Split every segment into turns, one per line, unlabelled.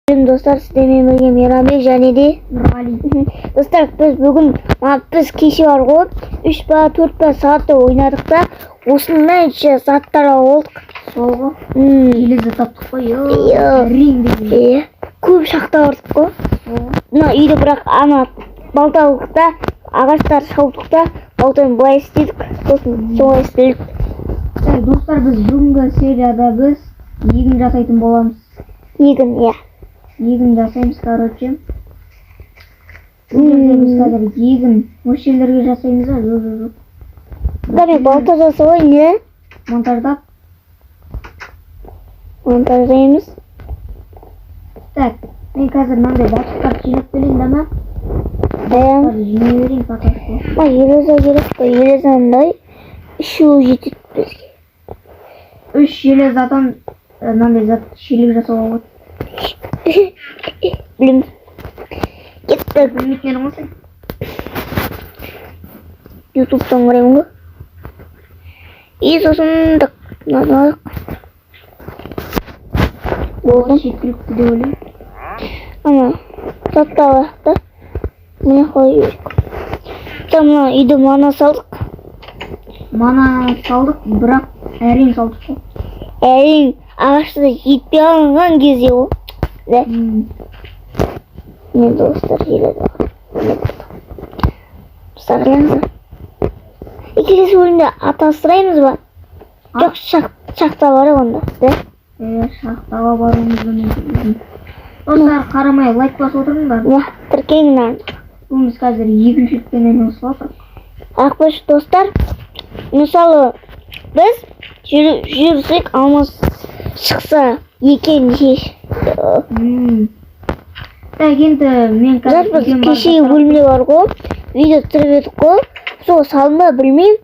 Dostlar, sizlerle birlikte Mirabe Janedi. Dostlar, biz kişi var ғой 3 ba 4 ba saatte oynadık da осындай заттар алдық.
Солғы елізі таптық қой.
Көп шақта бардық қой. Мына үйді бірақ ана балталықта ағаштар шалдық та балтаны былай істедік. Сосын солай істедік.
Достар, біз бүгінгі серияда біз егін жасайтын боламыз. Егін жасаймыз, короче. Біз қазір егін мөлшерлерге жасаймыз. Жоқ.
Мен балта жасауы не?
Монтаждап.
Монтаждаймыз.
Так, мен қазір мынандай балшықтар жинап келейін да ма?
Жинай
берейін пакетке.
Еліза керек қой, елізандай үшеу жетеді бізге.
3 железадан мынандай зат шелек жасауға болады.
Білмеймін. Кеттік.
Білмейтіндерің болса
Ютубтан көремін ғой. Сосын мынаны
болған жеткілікті деп ойлаймын.
Ана затты алайық та мына қойып жіберейік. Мына үйді мана салдық.
Бірақ әрең салдық қой.
Әрең ағашты жетпей алынған кезде ғой. Мен достар желеді. Сағылаңыздар. Келесі бөлімде атастыраймыз ба? Жоқ, шақта бар онда.
Шақтаға баруымызды мүмкін. Достар, қарамай лайк басып отырыңдар.
Тіркеңнен.
Біз қазір егіншілікпен айналысып жатырмыз.
Ақбаш достар, мысалы біз жүрсек алмас шықса екен шеш.
Енді мен қазір
кешегі бөлімде бар ғой, видео түсіріп едік қой. Сол салдым ба білмеймін.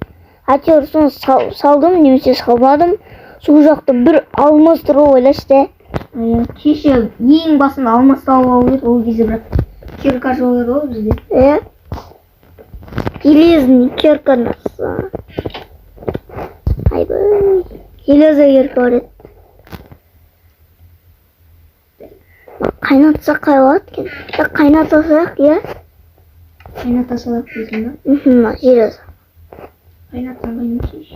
Әйтеуір соны салдым немесе салмадым. Сол жақта бір алмас тұр ғой, ойлашы.
Кеше ең басында алмас тауып алып еді, ол кезде бірақ кирка жолы ғой бізде.
Железный кирка наса. Айбай. Железный кирка бар еді. Қайнатса қай болады екен? Қайната салайық,
Қайната салайық дейсің
ба? Железа.
Қайнатсан қайнатсыз.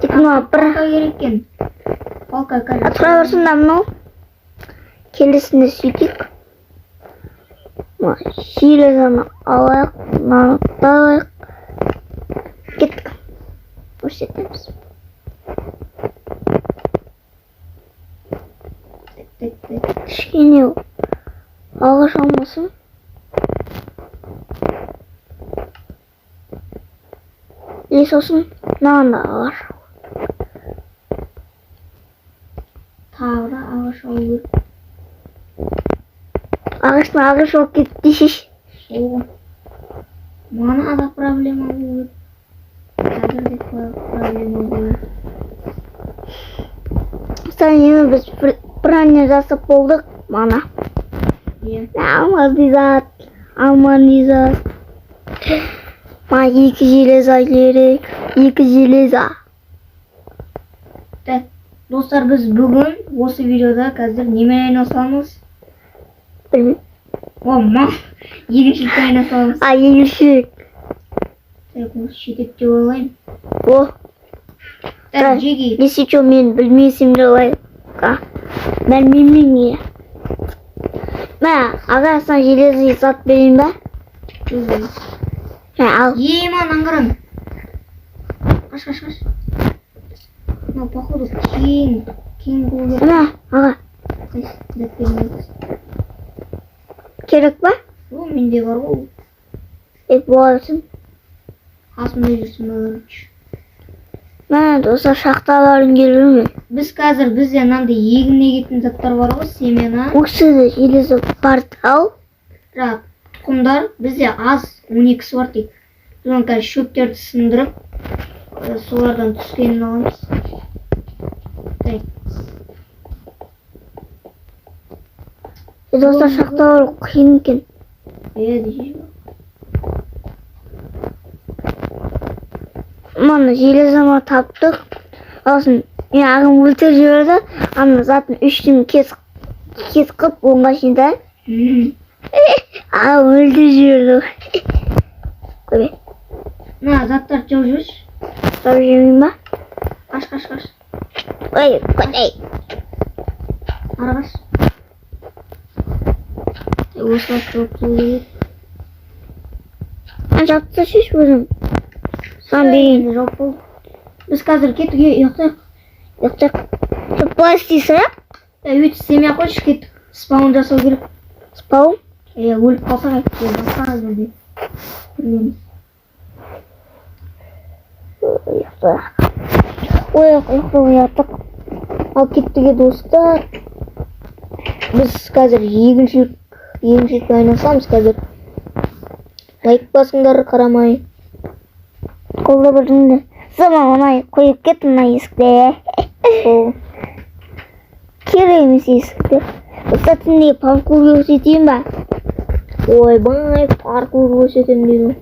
Тек мына бір
палка керек екен. Палка қазір.
Тұра берсін да мынау. Келесінде сөйтейік. Железаны алайық, мынаны алайық. Кеттік. Көрсетеміз. Кішкене ағаш алмасын. Сосын мынаған да ағаш.
Тағы да ағаш алу керек.
Ағаштың ағаш болып кетті шеш.
Мана да проблема болып. Қазір де проблема болып.
Мысалы біз бір әне жасап болдық. Мана. Алманизат. Ма 2 железа керек. 2 железа.
Достар, біз бүгін осы видеода қазір немен айналысамыз?
Білмеймін.
Егіншілікпен айналысамыз.
Егіншілік.
Бұл шетеп деп ойлаймын. Жеги.
Если что, мен білмейсем де олай. Мен білмеймін. Аға, саған железный зат берейін ба? Ал.
Ман аңғарам. Қаш. Походу кең болды.
Аға. Керек ба?
Менде бар ғой.
Болсын.
Қасымда жүрсін баларыч.
Достар, шақталарын келуімен.
Біз қазір бізде мынандай егін егетін заттар бар ғой, семена.
Өксіді железі бар ау.
Тұқымдар бізде аз 12-сі бар тек. Біз оны қазір шөптерді сындырып, солардан түскенін аламыз.
Достар, шақталар қиын екен. Мана железама таптық. Осын, мен ағым өлтір жіберді. Ана затын 3-тің кес кес қылып онға шейін да. Өлді жүрді. Көбе.
На, заттар жау жүрші.
Жау жемейін ба?
Қаш.
Ой, көдей.
Ары қаш. Осылап жауып келеді.
Жатса шеш өзім. Сан берейін.
Жауып болды. Біз қазір кетуге ұйықтайық.
Жоқ, былай істейсің?
Өйтіп істемей ақ қойшы, кеттік. Спаун жасау керек.
Спау?
Өліп қалсақ айтып басқа жерде.
Ояттық. Ал кеттіге достар. Біз қазір егіншілікке айналысамыз қазір. Лайк басыңдар, қарамай. Қолда біріңді. Заман онай қойып кет мына есікте. Керек емес есікте. Ұстатынды паркур көрсетейін ба? Ойбай, паркур көрсетем деймін.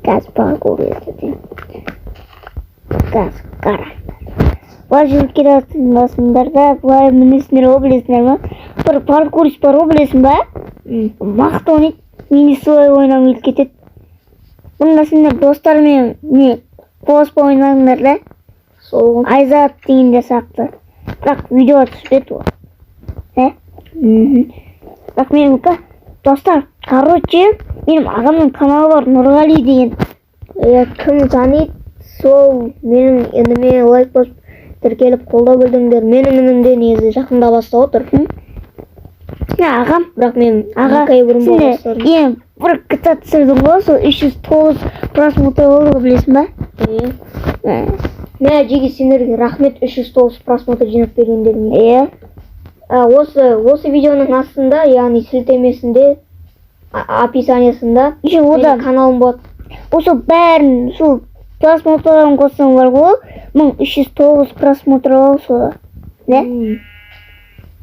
Қазір паркур көрсетейін. Қазір қара. Бұлай жүріп келатындар да, бұлай мінесіңдер о білесіңдер ма? Бір паркурist бар о білесің ба? Мақты ойнайды, мені солай ойнамайды кетеді. Бұнда сендер достармен не қоспа ойнадыңдар да? Сол Айзат дегенде сақты. Бірақ видеоға түспеді ол. Бірақ менің достар, короче, менің ағамның каналы бар, Нұрғали деген. Кім таниды? Сол менің еніме лайк басып тіркеліп қолдау білдіңдер. Менің інімде негізі жақында бастап отыр. Ағам, бірақ мен ағай бұрын бастадым. Ең бір кітап түсірдің ғой, сол 309 просмотр болды білесің ба? Мен жеге сендерге рахмет 309 просмотр жинап бергендеріңе. Осы видеоның астында, яғни сілтемесінде, описаниясында менің каналым болады. Осы бәрін, сол просмотрларын қоссаң бар ғой, 1309 просмотр болды сол. Не?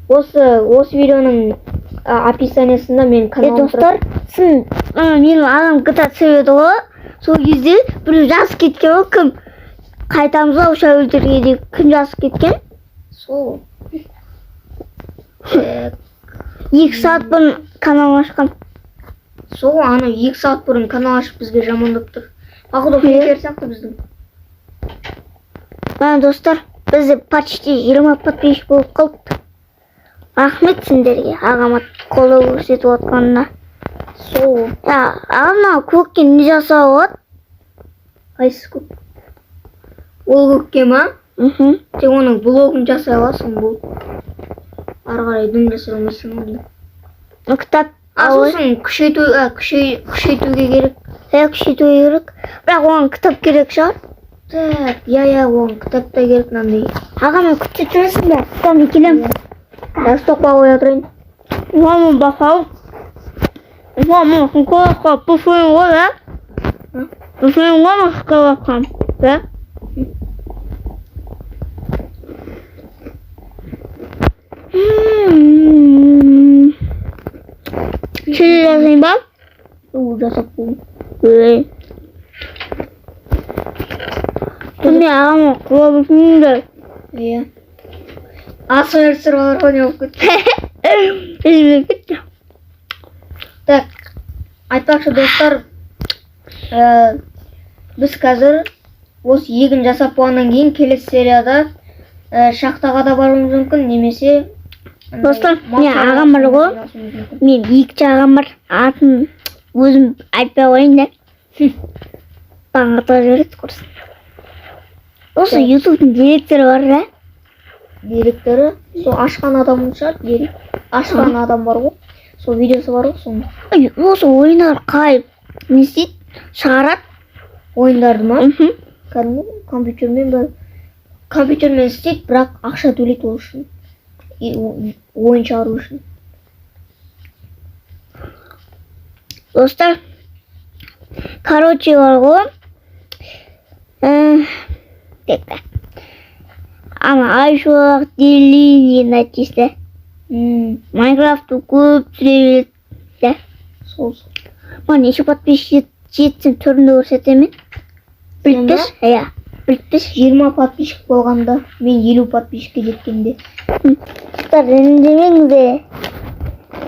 Осы видеоның описаниясында менің каналым тұрады. Достар, менің ағам GTA түсіреді ғой, сол кезде бір жазып кеткен ғой, кім? Қайтамыз ау шәуілдерге де кім жазып кеткен? Сол. 2 сағат бұрын канал ашқан. Сол, аны 2 сағат бұрын канал ашып бізге жамандап тұр. Ақыды фейкер сияқты біздің. Достар, бізді почти 20 подписчик болып қалды. Рахмет сендерге, ағама қолдау көрсетіп отқанына. Сол. Ағама көкке не жасау от? Қайсы көк? Ол көкке ма? Тек оның блогын жасай аласың бұл. Ары қарай дүн жасай алмайсың онда. Кітап сосын күшейтуге керек. Күшейтуге керек. Бірақ оған кітап керек шығар. Оған кітап та керек мынандай. Ағама күтте тұрасың ба? Кітапны келем. Стопқа қоя тұрайын. Мамын бақау. Мамын қояққа бұфайын ғой, да? Бұфайын ғой ма қояққам, да? Шелі жасайын ба? Жасап болым. Күнде ағама құла бұшыныңдар. Асыр олар қойны болып кетті. Өзіме кетті. Так, айтпақшы достар, біз қазір осы егін жасап болғаннан кейін келесі серияда шахтаға да баруымыз мүмкін, немесе достар, мен ағам бар ғой, мен екінші ағам бар, атын өзім айтпай қойын да. Баған ата жібереді көрсін. Осы ютубтың директоры бар да. Директоры, сол ашқан адамын шығар, ашқан адам бар ғой, сол видеосы бар ғой, соны. Осы ойындар қайып, не істейді, шығарады ойындарды ма? Компьютермен істейді, бірақ ақша төлейді ол үшін, ойын шығару үшін. Достар, короче бар ғой, Ама айшуақ деление нәтижесі. Майнкрафтты көп сүре береді. Сол. Мен неше подписчик жетсем түрінде көрсетемін. Біліп тұр? Біліп тұр? 20 подписчик болғанда, мен 50 подписчикке жеткенде. Dostlar rendelemeyiz de.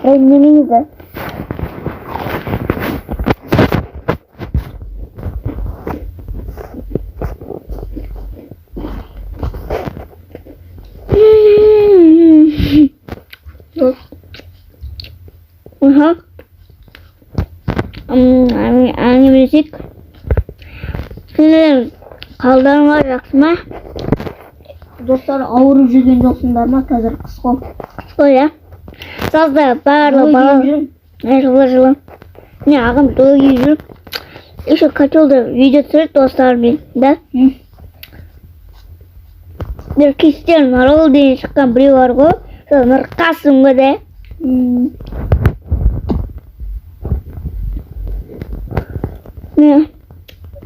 Rendelemeyiz de. Aha. Hangi müzik? Şimdi kaldan var yakma.
Dostlar ağır жүрген жоқсыңдар ма қазір қысқы?
Öyle. Sazda bağırla bağırla. Жылы. Ne ağam dolu yüzüm. İşte kaç oldu video sürüp dostlar benim de. Bir Cristiano Ronaldo diye çıkan biri var o. Sonra Kasım'da de. Ne?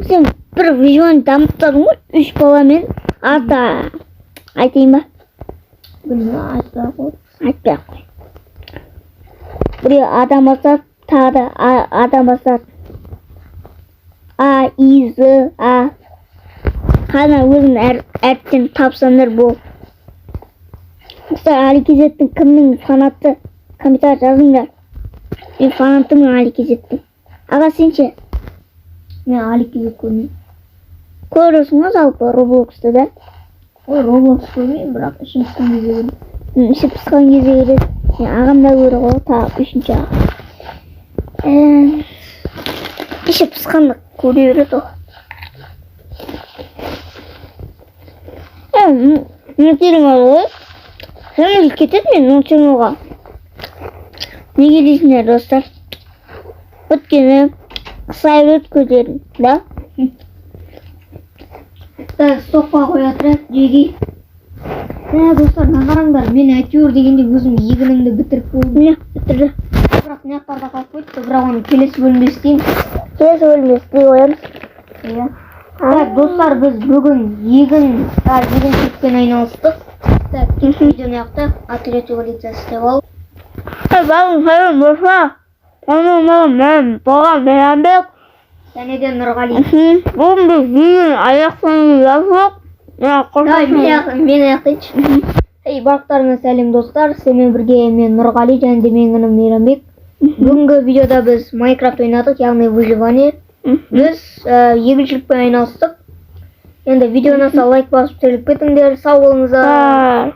Sen bir vizyon damıttın mı? 3 balamen. Ata. Айтайын ба?
Білмеймін, айтпай ақ қой.
Айтпай ақ қой. Біреу адам басады, тағы да адам басады. А, И, З, А. Қана өзің әріптен тапсаңдар бол. Мысалы Аликезеттің кімнің фанаты? Комментарий жазыңдар. Мен фанатымын Аликезеттің. Аға сен ше?
Мен Аликезет көрмеймін.
Көресің ба жалпы Роблоксты да?
Ой, Roblox көрмеймін, бірақ ішім пысқан кезде көрдім.
Іші пысқан кезде көреді. Ағам да көрді ғой, тағы үшінші ағам. Іші пысқанды көре береді ғой. Нүктерің бар ғой. Жаңыл кетеді мен Нүктеріңға. Неге дейсіңдер достар? Өткені қысайып өткөздерін, да?
Стопқа қоя тұрайық, жеги. Достар, қараңдар, мен әйтеуір дегенде өзім егінімді бітіріп болдым.
Міне, бітірді.
Бірақ не ақтарда қалып қойды, бірақ оны келесі бөлімде істейміз.
Келесі бөлімде істей қоямыз.
Иә. Достар, біз бүгін егіншілікпен айналыстық. Видеоны аяқтайық, атлет эволюциясы істеп алып.
Бағым қайым болса, мен болған Мейрамбек.
Және де Нұрғали.
Бүгін біз видеоны аяқтаймыз жаздық.
Мен аяқтайыншы. Барлықтарыңа сәлем достар, сенімен бірге мен Нұрғали және де менің інім Мейрамбек. Бүгінгі видеода біз Майнкрафт ойнадық, яғни выживание. Біз егіншілікпен айналыстық. Енді видеоны лайк басып сөйлеп кетіңдер, сау болыңыздар.